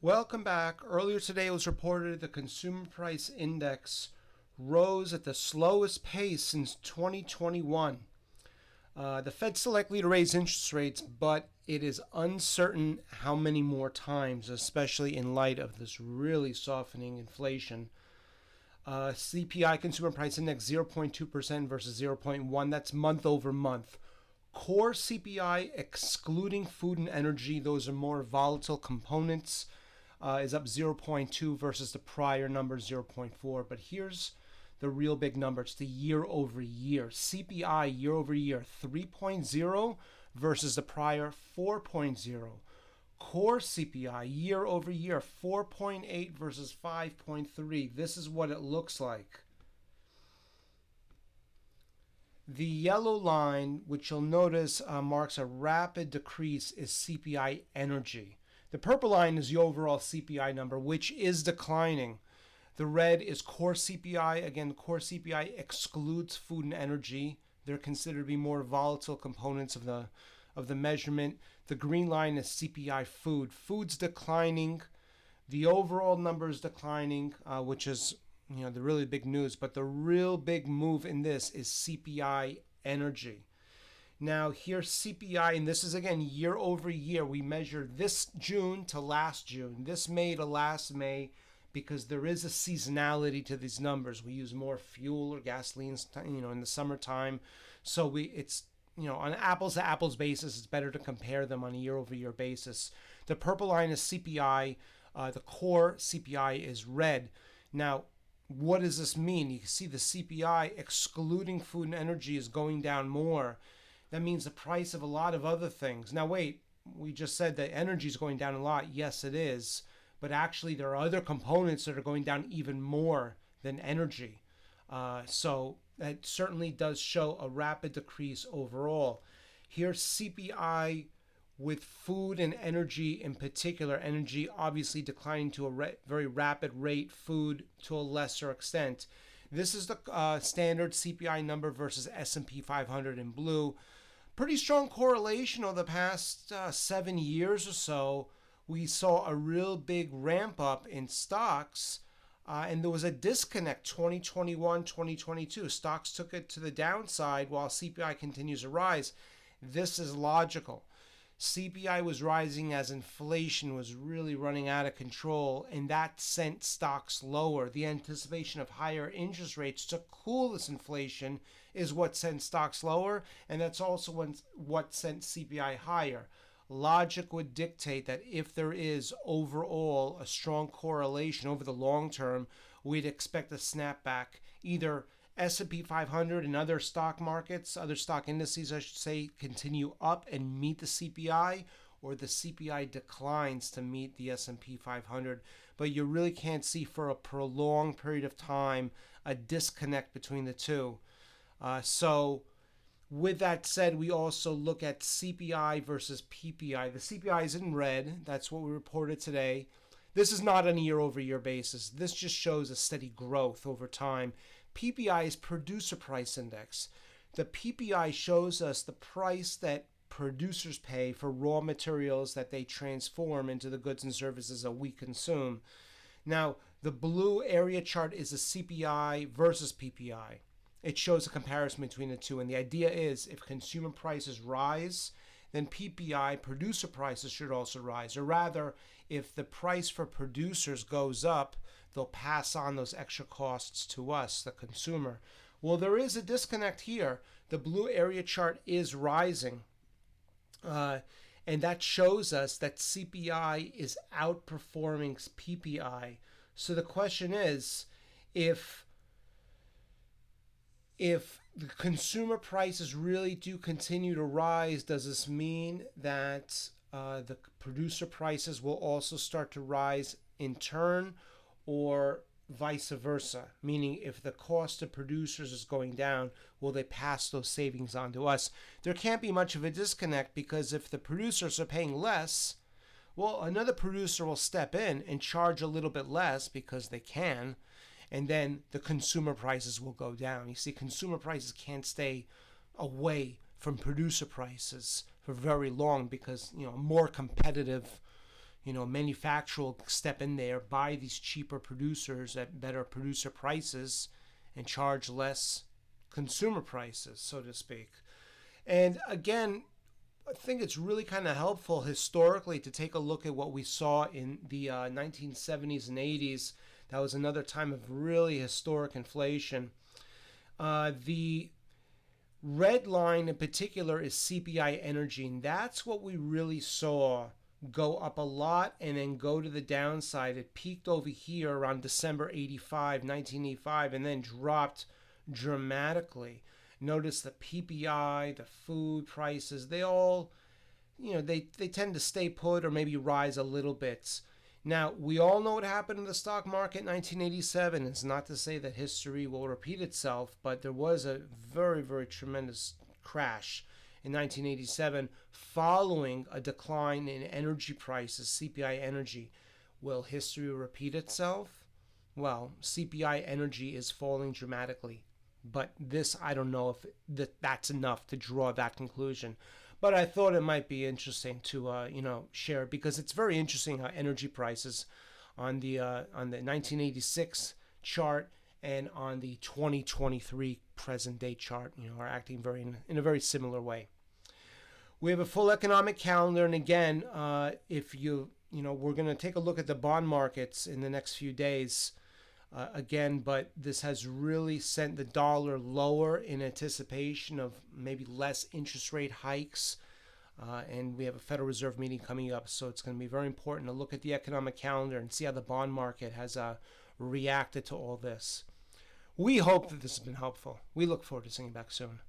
Welcome back. Earlier today it was reported the consumer price index rose at the slowest pace since 2021. The Fed's still likely to raise interest rates, but it is uncertain how many more times, especially in light of this really softening inflation. CPI Consumer Price Index 0.2% versus 0.1%. That's month over month. Core CPI, excluding food and energy, those are more volatile components, is up 0.2 versus the prior number 0.4. But here's the real big number. It's the year over year. CPI year over year 3.0 versus the prior 4.0. Core CPI year over year 4.8 versus 5.3. This is what it looks like. The yellow line, which you'll notice marks a rapid decrease, is CPI energy. The purple line is the overall CPI number, which is declining. The red is core CPI. Again, core CPI excludes food and energy. They're considered to be more volatile components of the measurement. The green line is CPI food. Food's declining. The overall number is declining, which is the really big news. But the real big move in this is CPI energy. Now here's CPI, and this is again year over year. We measure this June to last June, this May to last May, because there is a seasonality to these numbers. We use more fuel or gasoline, in the summertime. So it's on an apples to apples basis, it's better to compare them on a year over year basis. The purple line is CPI. The core CPI is red. Now, what does this mean? You can see the CPI excluding food and energy is going down more. That means the price of a lot of other things. Now, wait, we just said that energy is going down a lot. Yes, it is. But actually, there are other components that are going down even more than energy. So that certainly does show a rapid decrease overall. Here's CPI with food and energy in particular. Energy obviously declining to a very rapid rate, food to a lesser extent. This is the standard CPI number versus S&P 500 in blue. Pretty strong correlation over the past 7 years or so. We saw a real big ramp up in stocks, and there was a disconnect 2021, 2022. Stocks took it to the downside while CPI continues to rise. This is logical. CPI was rising as inflation was really running out of control, and that sent stocks lower. The anticipation of higher interest rates to cool this inflation is what sent stocks lower, and that's also what sent CPI higher. Logic would dictate that if there is overall a strong correlation over the long term, we'd expect a snapback. Either S&P 500 and other stock markets, other stock indices, I should say, continue up and meet the CPI, or the CPI declines to meet the S&P 500. But you really can't see for a prolonged period of time a disconnect between the two. So with that said, we also look at CPI versus PPI. The CPI is in red. That's what we reported today. This is not on a year-over-year basis. This just shows a steady growth over time. PPI is Producer Price Index. The PPI shows us the price that producers pay for raw materials that they transform into the goods and services that we consume. Now, the blue area chart is a CPI versus PPI. It shows a comparison between the two, and the idea is if consumer prices rise, then PPI, producer prices, should also rise. Or rather, if the price for producers goes up, they'll pass on those extra costs to us, the consumer. Well, there is a disconnect here. The blue area chart is rising, and that shows us that CPI is outperforming PPI. So the question is, if the consumer prices really do continue to rise, does this mean that the producer prices will also start to rise in turn, or vice versa? Meaning, if the cost of producers is going down, will they pass those savings on to us? There can't be much of a disconnect, because if the producers are paying less, well, another producer will step in and charge a little bit less because they can, and then the consumer prices will go down. You see, consumer prices can't stay away from producer prices for very long, because a more competitive manufacturer will step in there, buy these cheaper producers at better producer prices, and charge less consumer prices, so to speak. And again, I think it's really kind of helpful historically to take a look at what we saw in the 1970s and 80s. That was another time of really historic inflation. The red line in particular is CPI energy, and that's what we really saw go up a lot and then go to the downside. It peaked over here around December 1985, and then dropped dramatically. Notice the PPI, the food prices, they all, they tend to stay put or maybe rise a little bit. Now, we all know what happened in the stock market in 1987. It's not to say that history will repeat itself, but there was a very, very tremendous crash in 1987 following a decline in energy prices, CPI energy. Will history repeat itself? Well, CPI energy is falling dramatically. But this, I don't know if that's enough to draw that conclusion. But I thought it might be interesting to share, because it's very interesting how energy prices on the 1986 chart and on the 2023 present day chart are acting in a very similar way. We have a full economic calendar, and again, if we're going to take a look at the bond markets in the next few days. Again, but this has really sent the dollar lower in anticipation of maybe less interest rate hikes. And we have a Federal Reserve meeting coming up, so it's going to be very important to look at the economic calendar and see how the bond market has reacted to all this. We hope that this has been helpful. We look forward to seeing you back soon.